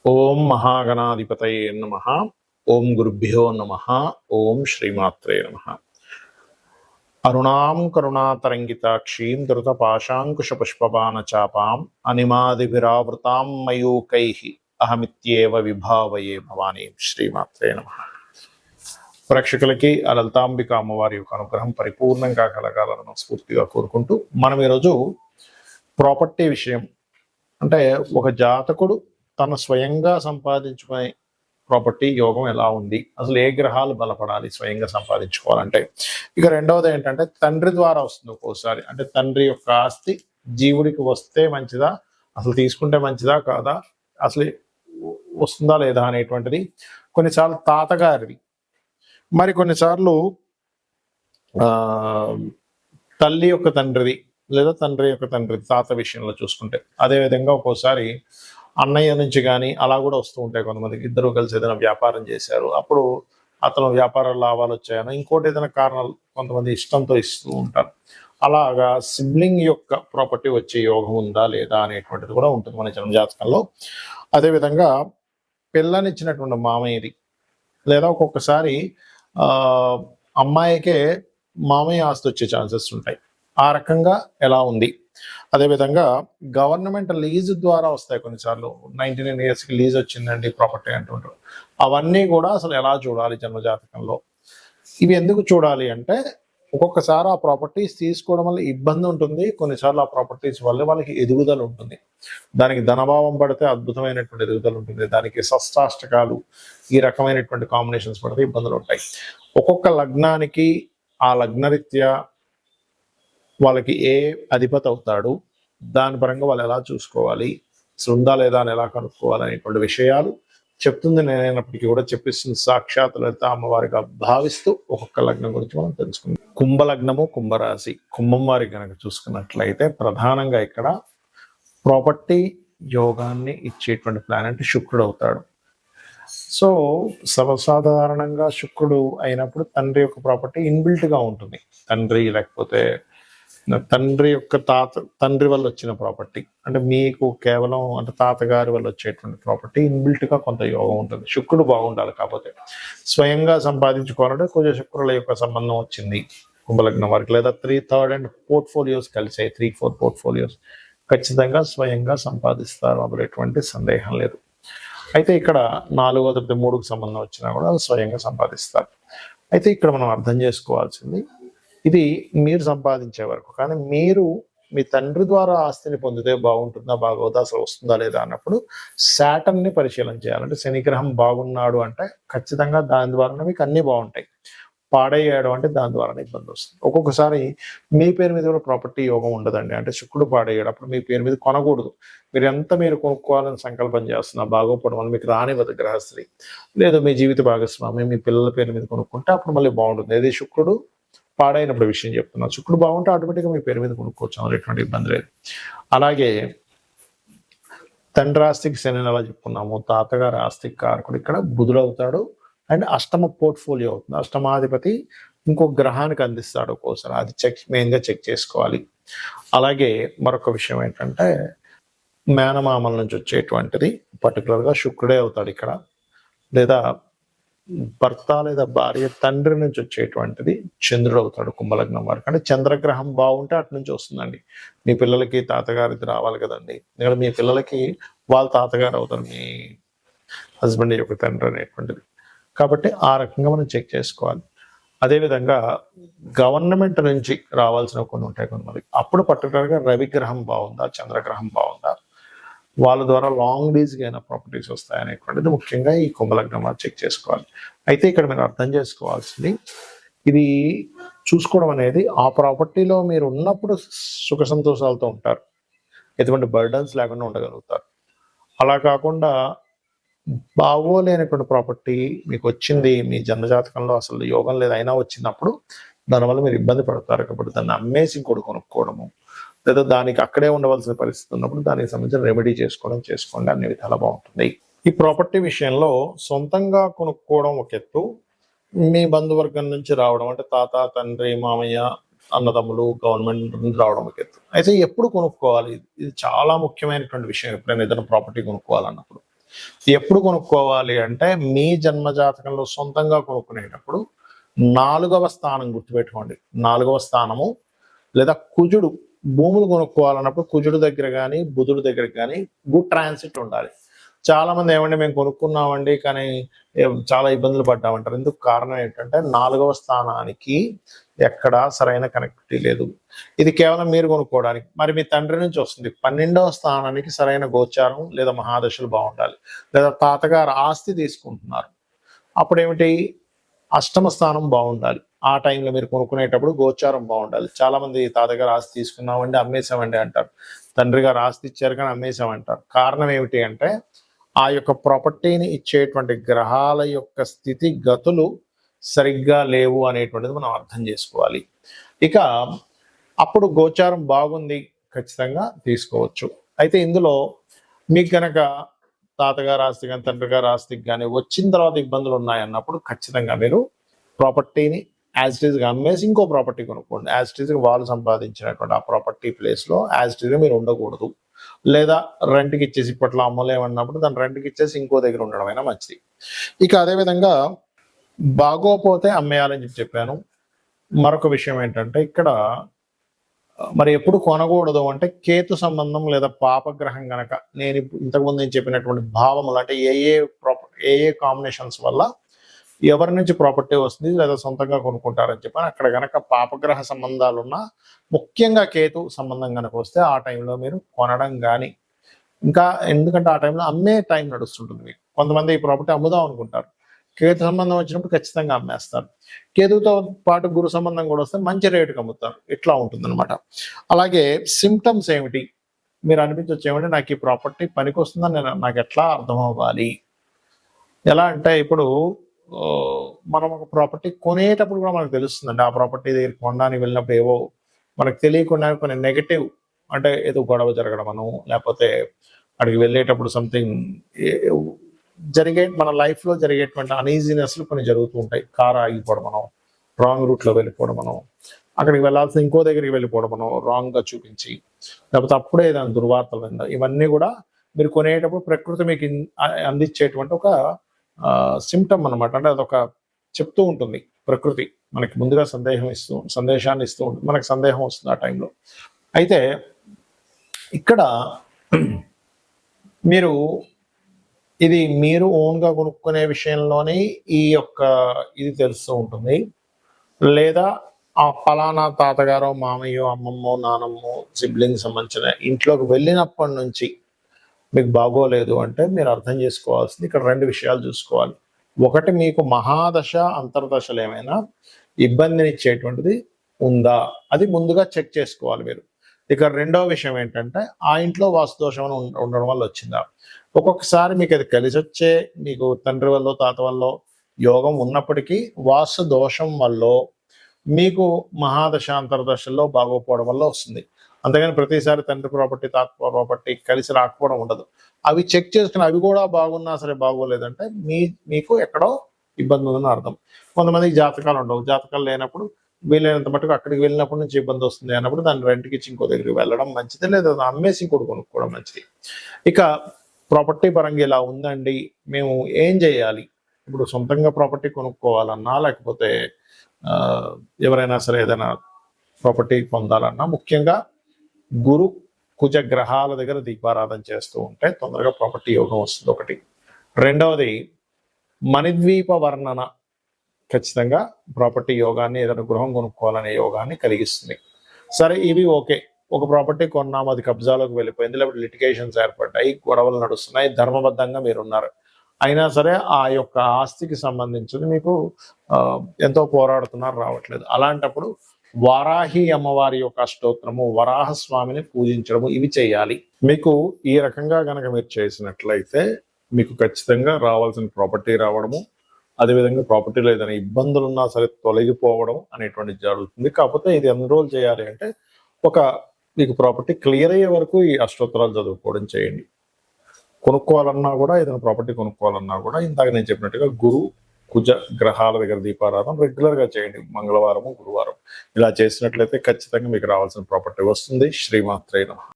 ఓం మహాగణాధిపతయే నమః. ఓం గురుభ్యో నమః. ఓం శ్రీమాత్రే నమః. అరుణాం కరుణాతరంగితాక్షీం ధృతపాశాంకుశపుష్పబాణచాపాం అనిమాదిభిరావృతాం మయూకైః అహమిత్యేవ విభావయే భవానీ. శ్రీమాత్రే నమః. ప్రేక్షకులకి ఆ లలితాంబిక అమ్మవారి యొక్క అనుగ్రహం పరిపూర్ణంగా కలగాలని స్ఫూర్తిగా కోరుకుంటూ మనం ఈరోజు ప్రాపర్టీ విషయం, అంటే ఒక జాతకుడు తన స్వయంగా సంపాదించుకునే ప్రాపర్టీ యోగం ఎలా ఉంది, అసలు ఏ గ్రహాలు బలపడాలి స్వయంగా సంపాదించుకోవాలంటే. ఇక రెండవది ఏంటంటే తండ్రి ద్వారా వస్తుంది ఒక్కోసారి, అంటే తండ్రి యొక్క ఆస్తి జీవుడికి వస్తే మంచిదా, అసలు తీసుకుంటే మంచిదా కాదా, అసలు వస్తుందా లేదా అనేటువంటిది. కొన్నిసార్లు తాతగారిది, మరి కొన్నిసార్లు తల్లి యొక్క తండ్రిది, లేదా తండ్రి యొక్క తండ్రిది తాత విషయంలో చూసుకుంటే. అదేవిధంగా ఒక్కోసారి అన్నయ్య నుంచి కానీ అలా కూడా వస్తూ ఉంటాయి. కొంతమందికి ఇద్దరు కలిసి ఏదైనా వ్యాపారం చేశారు, అప్పుడు అతను వ్యాపార లాభాలు వచ్చాయని, ఇంకోటి ఏదైనా కారణాలు కొంతమంది ఇష్టంతో ఇస్తూ ఉంటారు. అలాగా సిబ్లింగ్ యొక్క ప్రాపర్టీ వచ్చే యోగం ఉందా లేదా అనేటువంటిది కూడా ఉంటుంది మన జన్మజాతకంలో. అదేవిధంగా పిల్లనిచ్చినటువంటి మామయ్యది, లేదా ఒక్కొక్కసారి అమ్మాయికే మామయ్య ఆస్తి వచ్చే ఛాన్సెస్ ఉంటాయి. ఆ రకంగా ఎలా ఉంది. అదేవిధంగా గవర్నమెంట్ లీజు ద్వారా వస్తాయి కొన్నిసార్లు. 99 yearsకి లీజ్ వచ్చిందండి ప్రాపర్టీ అంటుంటారు. అవన్నీ కూడా అసలు ఎలా చూడాలి జన్మజాతకంలో. ఇవి ఎందుకు చూడాలి అంటే, ఒక్కొక్కసారి ఆ ప్రాపర్టీస్ తీసుకోవడం వల్ల ఇబ్బంది ఉంటుంది, కొన్నిసార్లు ఆ ప్రాపర్టీస్ వల్ల వాళ్ళకి ఎదుగుదల ఉంటుంది. దానికి ధనభావం పడితే అద్భుతమైనటువంటి ఎదుగుదల ఉంటుంది, దానికి షష్టాష్టకాలు ఈ రకమైనటువంటి కాంబినేషన్స్ పడితే ఇబ్బందులు ఉంటాయి. ఒక్కొక్క లగ్నానికి ఆ లగ్నరీత్యా వాళ్ళకి ఏ అధిపతి అవుతాడు, దాని పరంగా వాళ్ళు ఎలా చూసుకోవాలి, ఉందా లేదా అని ఎలా కనుక్కోవాలి అనేటువంటి విషయాలు చెప్తుంది నేనైనప్పటికీ కూడా చెప్పిస్తుంది సాక్షాత్ లలిత అమ్మవారిగా భావిస్తూ ఒక్కొక్క లగ్నం గురించి మనం తెలుసుకుందాం. కుంభలగ్నము, కుంభరాశి, కుంభం వారి కనుక చూసుకున్నట్లయితే ప్రధానంగా ఇక్కడ ప్రాపర్టీ యోగాన్ని ఇచ్చేటువంటి ప్లానెట్ శుక్రుడు అవుతాడు. సో సర్వసాధారణంగా శుక్రుడు అయినప్పుడు తండ్రి యొక్క ప్రాపర్టీ ఇన్బిల్ట్గా ఉంటుంది. తండ్రి లేకపోతే తండ్రి యొక్క తండ్రి వల్ల వచ్చిన ప్రాపర్టీ, అంటే మీకు కేవలం అంటే తాతగారి వల్ల వచ్చేటువంటి ప్రాపర్టీ ఇన్బిల్ట్గా కొంత యోగం ఉంటుంది. శుక్రుడు బాగుండాలి. కాకపోతే స్వయంగా సంపాదించుకోవాలంటే కొంచెం శుక్రుల యొక్క సంబంధం వచ్చింది కుంభలగ్నం వారికి, లేదా 3rd and 4th portfolios కలిసాయి, 3-4 portfolios ఖచ్చితంగా స్వయంగా సంపాదిస్తారు, అందులో ఎటువంటి సందేహం లేదు. అయితే ఇక్కడ 4వ 3కు సంబంధం వచ్చినా కూడా స్వయంగా సంపాదిస్తారు. అయితే ఇక్కడ మనం అర్థం చేసుకోవాల్సింది, ఇది మీరు సంపాదించే వరకు. కానీ మీరు మీ తండ్రి ద్వారా ఆస్తిని పొందితే బాగుంటుందా బాగోదా, అసలు వస్తుందా లేదా అన్నప్పుడు శాటర్న్ని పరిశీలన చేయాలంటే, శనిగ్రహం బాగున్నాడు అంటే ఖచ్చితంగా దాని ద్వారానే మీకు అన్నీ బాగుంటాయి. పాడయ్యాడు అంటే దాని ద్వారానే ఇబ్బంది వస్తుంది. ఒక్కొక్కసారి మీ పేరు మీద కూడా ప్రాపర్టీ యోగం ఉండదండి, అంటే శుక్రుడు పాడయ్యాడు, అప్పుడు మీ పేరు మీద కొనకూడదు. మీరు కొనుక్కోవాలని సంకల్పం చేస్తున్నా బాగోపోవడం వల్ల మీకు రానివ్వదు గ్రహస్థితి, లేదు మీ జీవిత భాగస్వామి మీ పిల్లల పేరు మీద కొనుక్కుంటే అప్పుడు మళ్ళీ బాగుంటుంది. ఏది శుక్రుడు పాడైనప్పుడు విషయం చెప్తున్నాను. శుక్రుడు బాగుంటే ఆటోమేటిక్గా మీ పేరు మీద కొనుక్కోవచ్చు, అందులో ఎటువంటి ఇబ్బంది లేదు. అలాగే తండ్రి ఆస్తికి శని ఎలా చెప్పుకున్నాము, తాతగారి ఆస్తికి కారకుడు ఇక్కడ బుధుడు అవుతాడు. అండ్ అష్టమ పోర్ట్ఫోలియో అవుతుంది, అష్టమాధిపతి ఇంకొక గ్రహానికి అందిస్తాడు ఒక్కోసారి, అది మెయిన్గా చెక్ చేసుకోవాలి. అలాగే మరొక విషయం ఏంటంటే, మేనమామల నుంచి వచ్చేటువంటిది పర్టికులర్గా శుక్రుడే అవుతాడు ఇక్కడ, లేదా భర్త లేదా భార్య తండ్రి నుంచి వచ్చేటువంటిది చంద్రుడు అవుతాడు కుంభలగ్నం వారికి. అంటే చంద్రగ్రహం బాగుంటే అటు నుంచి వస్తుందండి. మీ పిల్లలకి తాతగారిది రావాలి కదండి, ఇక్కడ మీ పిల్లలకి వాళ్ళ తాతగారు అవుతారు, మీ హస్బెండ్ యొక్క తండ్రి అనేటువంటిది. కాబట్టి ఆ రకంగా మనం చెక్ చేసుకోవాలి. అదేవిధంగా గవర్నమెంట్ నుంచి రావాల్సిన కొన్ని ఉంటాయి కొంతమందికి, అప్పుడు పర్టికులర్గా రవిగ్రహం బాగుందా, చంద్రగ్రహం బాగుందా, వాళ్ళ ద్వారా లాంగ్ లీజ్గా అయినా ప్రాపర్టీస్ వస్తాయనేటువంటిది ముఖ్యంగా ఈ కుంభలగ్నం చెక్ చేసుకోవాలి. అయితే ఇక్కడ మీరు అర్థం చేసుకోవాల్సింది, ఇది చూసుకోవడం అనేది ఆ ప్రాపర్టీలో మీరు ఉన్నప్పుడు సుఖ సంతోషాలతో ఉంటారు, ఎటువంటి బర్డన్స్ లేకుండా ఉండగలుగుతారు. అలా కాకుండా బాగోలేనటువంటి ప్రాపర్టీ మీకు వచ్చింది, మీ జన్మజాతకంలో అసలు యోగం లేదు అయినా వచ్చినప్పుడు దానివల్ల మీరు ఇబ్బంది పడతారు. కాబట్టి దాన్ని అమ్మేసి ఇంకోటి కొనుక్కోవడము, లేదా దానికి అక్కడే ఉండవలసిన పరిస్థితి ఉన్నప్పుడు దానికి సంబంధించిన రెమెడీ చేసుకోండి, అన్ని విధాలా బాగుంటుంది. ఈ ప్రాపర్టీ విషయంలో సొంతంగా కొనుక్కోవడం ఒక ఎత్తు, మీ బంధువర్గం నుంచి రావడం అంటే తాత, తండ్రి, మామయ్య, అన్నదమ్ములు, గవర్నమెంట్ నుంచి రావడం ఒక ఎత్తు. అయితే ఎప్పుడు కొనుక్కోవాలి, ఇది చాలా ముఖ్యమైనటువంటి విషయం. ఎప్పుడైనా ఏదైనా ప్రాపర్టీ కొనుక్కోవాలన్నప్పుడు ఎప్పుడు కొనుక్కోవాలి అంటే మీ జన్మ జాతకంలో సొంతంగా కొనుక్కునేటప్పుడు 4వ స్థానం గుర్తుపెట్టుకోండి. 4వ స్థానము లేదా కుజుడు భూములు కొనుక్కోవాలన్నప్పుడు కుజుడు దగ్గర కానీ బుధుడు దగ్గర కానీ గుడ్ ట్రాన్సిట్ ఉండాలి. చాలా మంది ఏమంటే మేము కొనుక్కున్నామండి కానీ చాలా ఇబ్బందులు పడ్డామంటారు. ఎందుకు కారణం ఏంటంటే 4వ స్థానానికి ఎక్కడా సరైన కనెక్టివిటీ లేదు. ఇది కేవలం మీరు కొనుక్కోవడానికి. మరి మీ తండ్రి నుంచి వస్తుంది. 12వ స్థానానికి సరైన గోచారం లేదా మహాదశలు బాగుండాలి. లేదా తాతగారు ఆస్తి తీసుకుంటున్నారు, అప్పుడు ఏమిటి, అష్టమ స్థానం బాగుండాలి. ఆ టైంలో మీరు కొనుక్కునేటప్పుడు గోచారం బాగుండాలి. చాలా మంది తాతగారు ఆస్తి తీసుకున్నామండి అమ్మేశామండి అంటారు, తండ్రి గారు ఆస్తి ఇచ్చారు కానీ అమ్మేశామంటారు. కారణం ఏమిటి అంటే ఆ యొక్క ప్రాపర్టీని ఇచ్చేటువంటి గ్రహాల యొక్క స్థితి గతులు సరిగ్గా లేవు అనేటువంటిది మనం అర్థం చేసుకోవాలి. ఇక అప్పుడు గోచారం బాగుంది, ఖచ్చితంగా తీసుకోవచ్చు. అయితే ఇందులో మీకు కనుక తాతగారు ఆస్తి కానీ తండ్రి గారు ఆస్తికి కానీ వచ్చిన తర్వాత ఇబ్బందులు ఉన్నాయన్నప్పుడు ఖచ్చితంగా మీరు ప్రాపర్టీని యాజ్ ఇట్ ఈస్గా అమ్మేసి ఇంకో ప్రాపర్టీ కొనుక్కోండి. యాజ్ ఇట్ ఈస్గా వాళ్ళు సంపాదించినటువంటి ఆ ప్రాపర్టీ ప్లేస్లో యాజ్ ఇట్ ఈస్గా మీరు ఉండకూడదు. లేదా రెంట్కి ఇచ్చేసి, ఇప్పట్లో అమ్మలేమన్నప్పుడు దాన్ని రెంట్కి ఇచ్చేసి ఇంకో దగ్గర ఉండడం అయినా మంచిది. ఇక అదేవిధంగా బాగోపోతే అమ్మేయాలని చెప్పాను. మరొక విషయం ఏంటంటే ఇక్కడ మరి ఎప్పుడు కొనకూడదు అంటే కేతు సంబంధం లేదా పాపగ్రహం గనక నేను ఇంతకుముందు నేను చెప్పినటువంటి భావములు అంటే ఏ కాంబినేషన్స్ వల్ల ఎవరి నుంచి ప్రాపర్టీ వస్తుంది లేదా సొంతంగా కొనుక్కుంటారని చెప్పని అక్కడ గనక పాపగ్రహ సంబంధాలు ఉన్నా, ముఖ్యంగా కేతు సంబంధం కనుక వస్తే ఆ టైంలో మీరు కొనడం కానీ ఇంకా, ఎందుకంటే ఆ టైంలో అమ్మే టైం నడుస్తుంటుంది మీకు. కొంతమంది ఈ ప్రాపర్టీ అమ్ముదాం అనుకుంటారు, కేతు సంబంధం వచ్చినప్పుడు ఖచ్చితంగా అమ్మేస్తారు. కేతుతో పాటు గురు సంబంధం కూడా వస్తే మంచి రేటుకి అమ్ముతారు. ఇట్లా ఉంటుందన్నమాట. అలాగే సిమ్టమ్స్ ఏమిటి, మీరు అనిపించవచ్చు ఏమంటే నాకు ఈ ప్రాపర్టీ పనికి వస్తుందని నాకు ఎట్లా అర్థం అవ్వాలి. ఎలా అంటే ఇప్పుడు మనం ఒక ప్రాపర్టీ కొనేటప్పుడు కూడా మనకు తెలుస్తుందండి. ఆ ప్రాపర్టీ దగ్గర కొనడానికి వెళ్ళినప్పుడు ఏవో మనకు తెలియకుండా కొన్ని నెగటివ్, అంటే ఏదో గొడవ జరగడమను, లేకపోతే అక్కడికి వెళ్ళేటప్పుడు సంథింగ్ మన లైఫ్లో జరిగేటువంటి అనీజీనెస్లు కొన్ని జరుగుతూ ఉంటాయి. కారు ఆగిపోవడం, మనం రాంగ్ రూట్లో వెళ్ళిపోవడం, మనం అక్కడికి వెళ్ళాల్సిన ఇంకో దగ్గరికి వెళ్ళిపోవడం, మనం రాంగ్గా చూపించి, లేకపోతే అప్పుడే దాని దుర్వార్తలు వినడం, ఇవన్నీ కూడా మీరు కొనేటప్పుడు ప్రకృతి మీకు అందించేటువంటి ఒక సిమ్టమ్ అనమాట. అంటే అదొక చెప్తూ ఉంటుంది ప్రకృతి మనకి ముందుగా సందేశాన్ని ఇస్తూ ఉంటుంది. మనకు సందేహం వస్తుంది ఆ టైంలో. అయితే ఇక్కడ మీరు ఇది మీరు ఓన్గా కొనుక్కునే విషయంలోనే ఈ యొక్క ఇది తెలుస్తూ ఉంటుంది. లేదా ఆ ఫలానా తాతగారో మామయ్యో అమ్మమ్మో నానమ్మో సిబ్లింగ్ సంబంధించిన ఇంట్లోకి వెళ్ళినప్పటి నుంచి మీకు బాగోలేదు అంటే మీరు అర్థం చేసుకోవాల్సింది ఇక్కడ 2 విషయాలు చూసుకోవాలి. ఒకటి, మీకు మహాదశ అంతర్దశలు ఏమైనా ఇబ్బందినిచ్చేటువంటిది ఉందా, అది ముందుగా చెక్ చేసుకోవాలి మీరు. ఇక రెండవ విషయం ఏంటంటే ఆ ఇంట్లో వాస్తుదోషం ఉండడం వల్ల వచ్చిందా. ఒక్కొక్కసారి మీకు అది కలిసి వచ్చే, మీకు తండ్రి వల్ల తాత వల్ల యోగం ఉన్నప్పటికీ వాస్తు దోషం వల్ల మీకు మహాదశ అంతర్దశల్లో బాగోపోవడం వల్ల వస్తుంది. అంతేగాని ప్రతిసారి తండ్రి ప్రాపర్టీ తాత ప్రాపర్టీ కలిసి రాకపోవడం ఉండదు. అవి చెక్ చేసుకుని అవి కూడా బాగున్నా సరే బాగోలేదంటే మీకు ఎక్కడో ఇబ్బంది ఉందని అర్థం. కొంతమందికి జాతకాలు ఉండవు, జాతకాలు లేనప్పుడు వీలైనంత మటుకు అక్కడికి వెళ్ళినప్పటి నుంచి ఇబ్బంది వస్తుంది అన్నప్పుడు దాన్ని రెంట్కి ఇచ్చి ఇంకో దగ్గరికి వెళ్ళడం మంచిది, లేదా అమ్మేసి ఇంకోటి కొనుక్కోవడం మంచిది. ఇక ప్రాపర్టీ పరంగా ఇలా ఉందండి, మేము ఏం చేయాలి, ఇప్పుడు సొంతంగా ప్రాపర్టీ కొనుక్కోవాలన్నా లేకపోతే ఎవరైనా సరే ఏదైనా ప్రాపర్టీ పొందాలన్నా ముఖ్యంగా గురు కుజ గ్రహాల దగ్గర దీపారాధన చేస్తూ ఉంటే తొందరగా ప్రాపర్టీ యోగం వస్తుంది ఒకటి. రెండవది, మణిద్వీప వర్ణన ఖచ్చితంగా ప్రాపర్టీ యోగాన్ని, ఏదైనా గృహం కొనుక్కోవాలనే యోగాన్ని కలిగిస్తుంది. సరే ఇవి ఓకే, ఒక ప్రాపర్టీ కొన్నాము, అది కబ్జాలోకి వెళ్ళిపోయింది, లేకపోతే లిటిగేషన్స్ ఏర్పడ్డాయి, గొడవలు నడుస్తున్నాయి, ధర్మబద్ధంగా మీరున్నారు, అయినా సరే ఆ యొక్క ఆస్తికి సంబంధించి మీకు ఎంతో పోరాడుతున్నారు, రావట్లేదు. అలాంటప్పుడు వారాహి అమ్మవారి యొక్క అష్టోత్తరము, వరాహస్వామిని పూజించడము, ఇవి చేయాలి. మీకు ఈ రకంగా కనుక మీరు చేసినట్లయితే మీకు ఖచ్చితంగా రావాల్సిన ప్రాపర్టీ రావడము, అదేవిధంగా ప్రాపర్టీలో ఏదైనా ఇబ్బందులు ఉన్నా సరే తొలగిపోవడం అనేటువంటి జరుగుతుంది. కాకపోతే ఇది ఎన్ని రోజులు చేయాలి అంటే మీకు ప్రాపర్టీ క్లియర్ అయ్యే వరకు ఈ అష్టోత్తరాలు చదువుకోవడం చేయండి. కొనుక్కోవాలన్నా కూడా, ఏదైనా ప్రాపర్టీ కొనుక్కోవాలన్నా కూడా ఇందాక నేను చెప్పినట్టుగా గురు కుజ గ్రహాల దగ్గర దీపారాధన రెగ్యులర్గా చేయండి, మంగళవారము గురువారం. ఇలా చేసినట్లయితే ఖచ్చితంగా మీకు రావాల్సిన ప్రాపర్టీ వస్తుంది. శ్రీమాత్రే నమః.